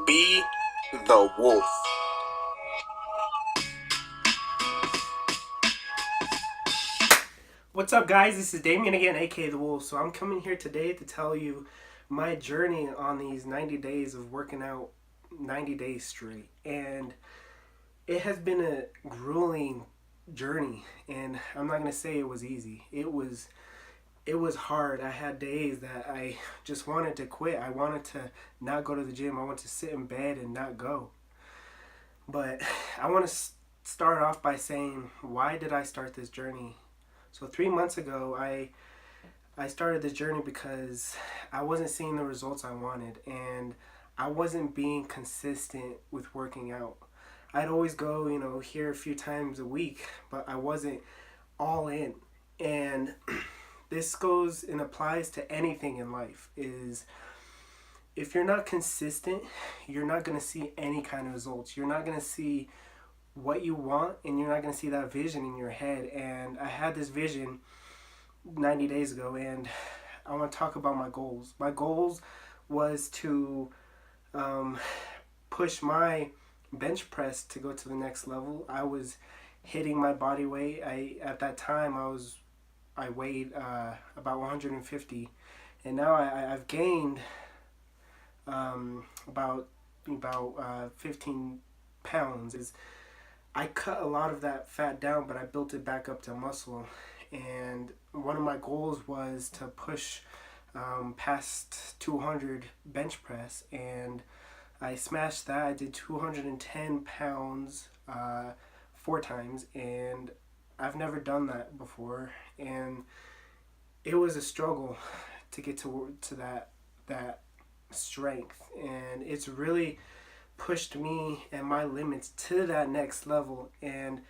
Be the wolf. What's up, guys? This is Damien again, aka The Wolff. So I'm coming here today to tell you my journey on these 90 days of working out 90 days straight. And it has been a grueling journey, and I'm not going to say it was easy. It was hard. I had days that I just wanted to quit. I wanted to not go to the gym. I wanted to sit in bed and not go. But I want to start off by saying, why did I start this journey? So 3 months ago, I started this journey because I wasn't seeing the results I wanted, and I wasn't being consistent with working out. I'd always go, here a few times a week, but I wasn't all in. And this goes and applies to anything in life, is if you're not consistent, you're not going to see any kind of results. You're not going to see what you want, and you're not going to see that vision in your head. And I had this vision 90 days ago, and I want to talk about my goals. My goals was to push my bench press to go to the next level. I was hitting my body weight. At that time I weighed about 150, and now I've gained about 15 pounds. I cut a lot of that fat down, but I built it back up to muscle. And one of my goals was to push past 200 bench press, and I smashed that. I did 210 pounds 4 times, and I've never done that before. And it was a struggle to get to that strength, and it's really pushed me and my limits to that next level. And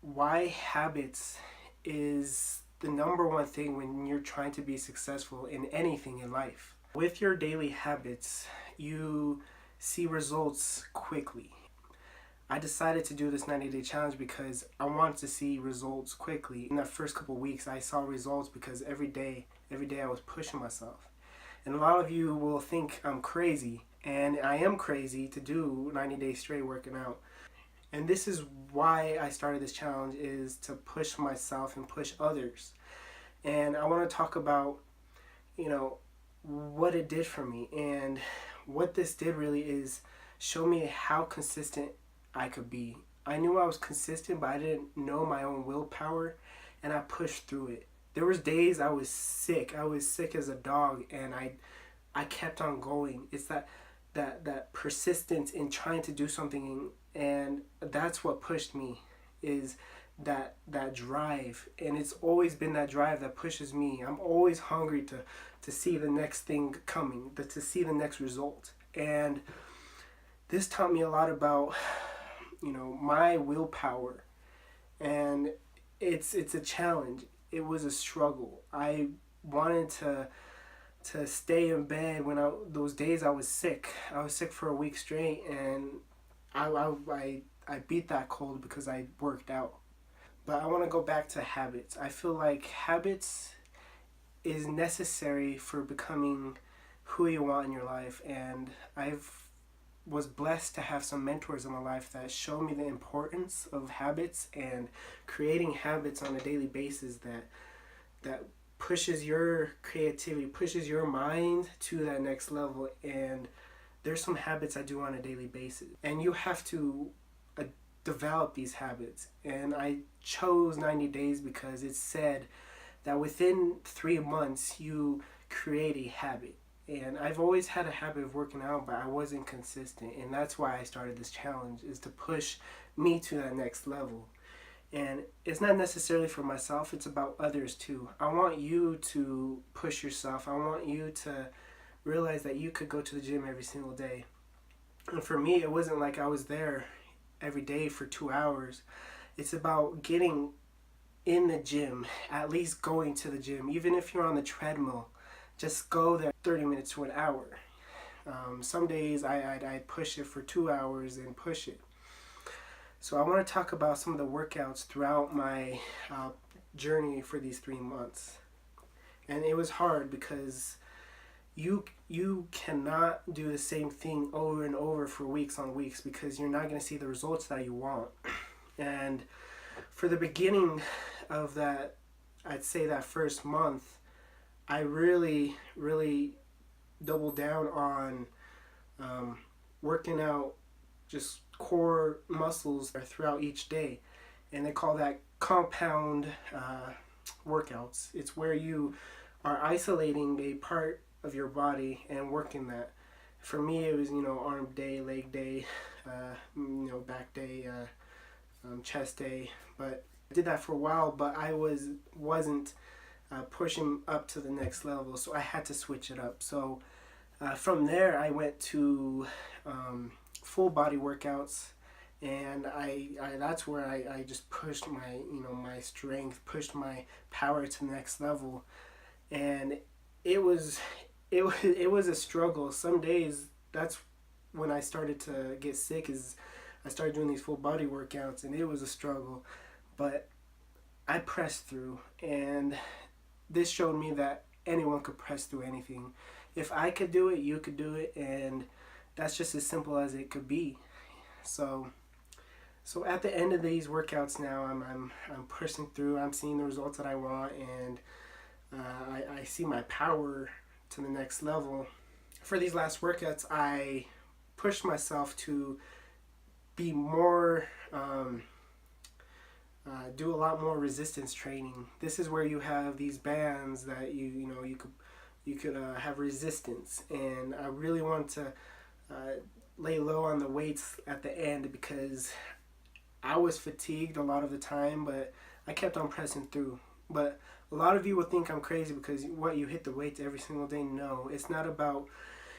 why habits is the number one thing when you're trying to be successful in anything in life. With your daily habits, you see results quickly. I decided to do this 90-day challenge because I wanted to see results quickly. In that first couple of weeks, I saw results because every day I was pushing myself. And a lot of you will think I'm crazy, and I am crazy to do 90 days straight working out. And this is why I started this challenge, is to push myself and push others. And I want to talk about, what it did for me. And what this did really is show me how consistent I could be. I knew I was consistent, but I didn't know my own willpower, and I pushed through it. There was days I was sick. I was sick as a dog, and I kept on going. It's that persistence in trying to do something, and that's what pushed me, is that drive. And it's always been that drive that pushes me. I'm always hungry to see the next thing coming, to see the next result. And this taught me a lot about my willpower. And it's a challenge. It was a struggle. I wanted to stay in bed when those days I was sick. I was sick for a week straight, and I beat that cold because I worked out. But I want to go back to habits. I feel like habits is necessary for becoming who you want in your life, and was blessed to have some mentors in my life that showed me the importance of habits and creating habits on a daily basis that pushes your creativity, pushes your mind to that next level. And there's some habits I do on a daily basis, and you have to develop these habits. And I chose 90 days because it said that within 3 months you create a habit. And I've always had a habit of working out, but I wasn't consistent. And that's why I started this challenge, is to push me to that next level. And it's not necessarily for myself, it's about others too. I want you to push yourself. I want you to realize that you could go to the gym every single day. And for me, it wasn't like I was there every day for 2 hours. It's about getting in the gym, at least going to the gym. Even if you're on the treadmill, just go there 30 minutes to an hour. Some days I'd push it for 2 hours and push it. So I want to talk about some of the workouts throughout my journey for these 3 months. And it was hard because you cannot do the same thing over and over for weeks on weeks, because you're not going to see the results that you want. And for the beginning of that, I'd say that first month, I really doubled down on working out just core muscles throughout each day. And they call that compound workouts. It's where you are isolating a part of your body and working that. For me, it was, arm day, leg day, back day, chest day. But I did that for a while, but I wasn't pushing up to the next level, so I had to switch it up. So from there, I went to full body workouts, and I that's where I just pushed my strength, pushed my power to the next level. And it was a struggle. Some days, that's when I started to get sick, is I started doing these full body workouts, and it was a struggle, but I pressed through. And this showed me that anyone could press through anything. If I could do it, you could do it, and that's just as simple as it could be. So at the end of these workouts now, I'm pushing through. I'm seeing the results that I want, and I see my power to the next level. For these last workouts, I pushed myself to be more, do a lot more resistance training. This is where you have these bands that you could have resistance, and I really want to lay low on the weights at the end, because I was fatigued a lot of the time, but I kept on pressing through. But a lot of you will think I'm crazy because you hit the weights every single day. No, it's not about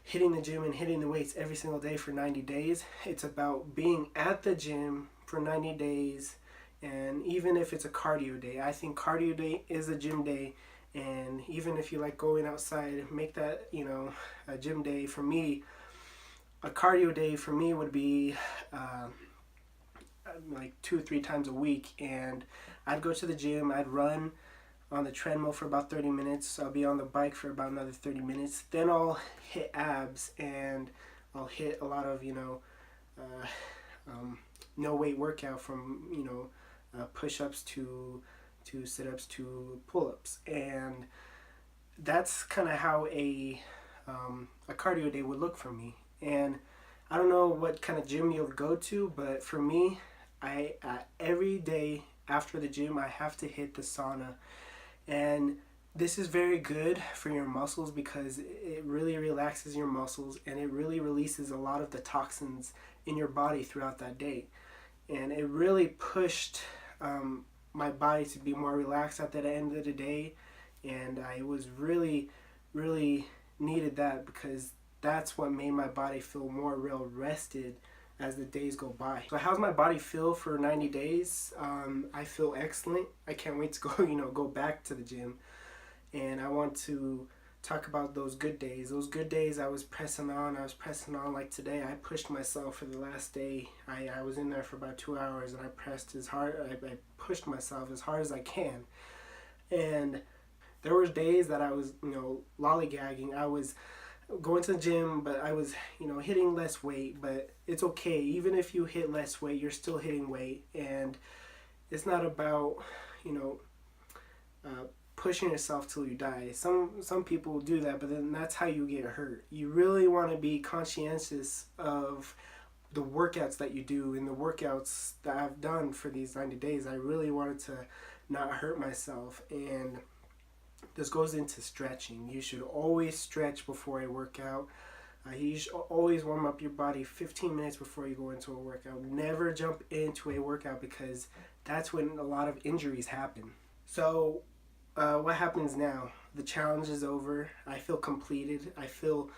hitting the gym and hitting the weights every single day for 90 days. It's about being at the gym for 90 days, and even if it's a cardio day. I think cardio day is a gym day, and even if you like going outside, make that, a gym day. For me, a cardio day for me would be like 2 or 3 times a week, and I'd go to the gym, I'd run on the treadmill for about 30 minutes, I'll be on the bike for about another 30 minutes, then I'll hit abs, and I'll hit a lot of no weight workout, from push-ups to sit-ups to pull-ups. And that's kind of how a cardio day would look for me. And I don't know what kind of gym you'll go to, but for me, I every day after the gym, I have to hit the sauna. And this is very good for your muscles, because it really relaxes your muscles, and it really releases a lot of the toxins in your body throughout that day. And it really pushed my body to be more relaxed at the end of the day. And I was really needed that, because that's what made my body feel more real rested as the days go by. So how's my body feel for 90 days? I feel excellent. I can't wait to go back to the gym. And I want to talk about those good days. Those good days I was pressing on. Like today, I pushed myself for the last day. I was in there for about 2 hours, and I pressed as hard. I pushed myself as hard as I can. And there were days that I was, lollygagging. I was going to the gym, but I was, hitting less weight. But it's okay. Even if you hit less weight, you're still hitting weight. And it's not about, pushing yourself till you die. Some people do that, but then that's how you get hurt. You really want to be conscientious of the workouts that you do. And the workouts that I've done for these 90 days, I really wanted to not hurt myself. And this goes into stretching. You should always stretch before a workout. You should always warm up your body 15 minutes before you go into a workout. Never jump into a workout, because that's when a lot of injuries happen. So what happens now? The challenge is over. I feel completed. I feel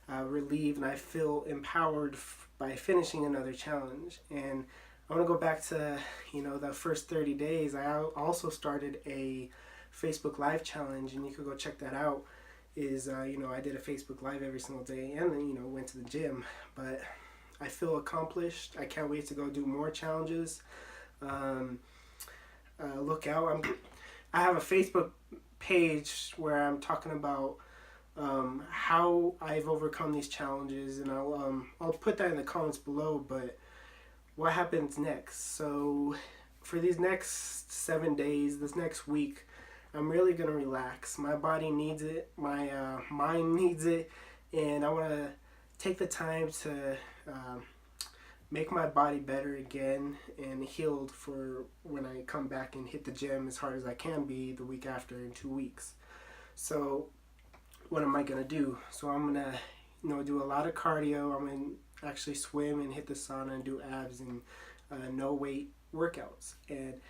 relieved, and I feel empowered by finishing another challenge. And I want to go back to the first 30 days. I also started a Facebook Live challenge, and you could go check that out. I did a Facebook Live every single day, and then went to the gym. But I feel accomplished. I can't wait to go do more challenges. Look out! I have a Facebook page where I'm talking about how I've overcome these challenges, and I'll put that in the comments below. But what happens next? So for these next 7 days, this next week, I'm really gonna relax. My body needs it. My mind needs it, and I want to take the time to make my body better again and healed for when I come back and hit the gym as hard as I can be the week after in 2 weeks. So what am I gonna do? So I'm gonna, do a lot of cardio. I'm gonna actually swim and hit the sauna and do abs and no weight workouts. And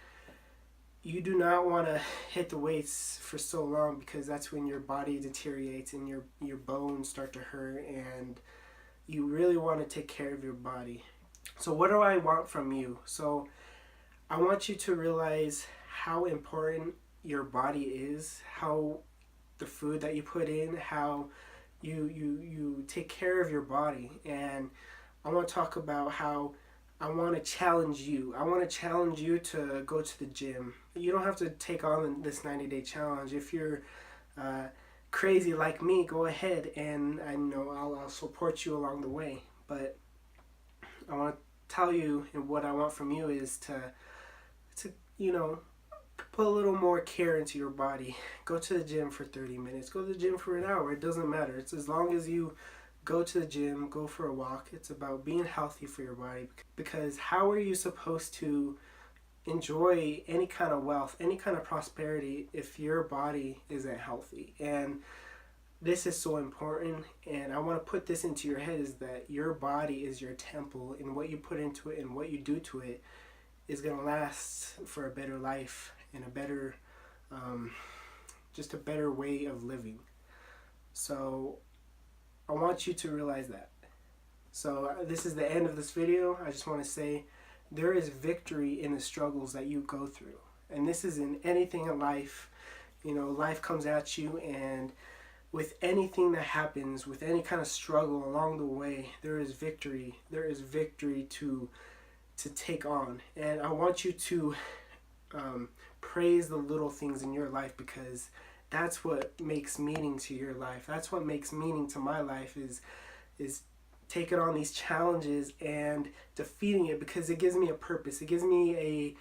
you do not want to hit the weights for so long, because that's when your body deteriorates and your bones start to hurt, and you really want to take care of your body. So what do I want from you? So I want you to realize how important your body is, how the food that you put in, how you take care of your body. And I want to talk about how I want to challenge you. I want to challenge you to go to the gym. You don't have to take on this 90-day challenge. If you're crazy like me, go ahead, and I know I'll support you along the way. But I want to tell you, and what I want from you is to put a little more care into your body. Go to the gym for 30 minutes. Go to the gym for an hour. It doesn't matter. It's as long as you go to the gym, go for a walk. It's about being healthy for your body. Because how are you supposed to enjoy any kind of wealth, any kind of prosperity, if your body isn't healthy? And this is so important, and I want to put this into your head, is that your body is your temple, and what you put into it and what you do to it is going to last for a better life and a better, just a better way of living. So I want you to realize that. So this is the end of this video. I just want to say there is victory in the struggles that you go through. And this is in anything in life. Life comes at you, and with anything that happens, with any kind of struggle along the way, there is victory. There is victory to take on. And I want you to praise the little things in your life, because that's what makes meaning to your life. That's what makes meaning to my life, is taking on these challenges and defeating it, because it gives me a purpose. It gives me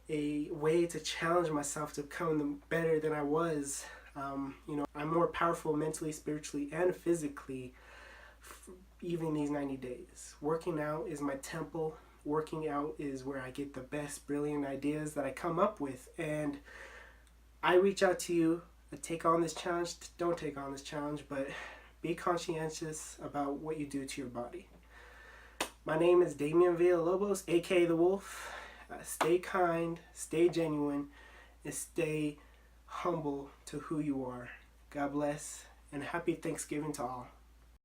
a way to challenge myself to become better than I was. I'm more powerful mentally, spiritually, and physically, even these 90 days. Working out is my temple. Working out is where I get the best brilliant ideas that I come up with. And I reach out to you. Take on this challenge. Don't take on this challenge, but be conscientious about what you do to your body. My name is Damian Villalobos, aka the Wolf. Stay kind, stay genuine, and stay humble to who you are. God bless, and happy Thanksgiving to all.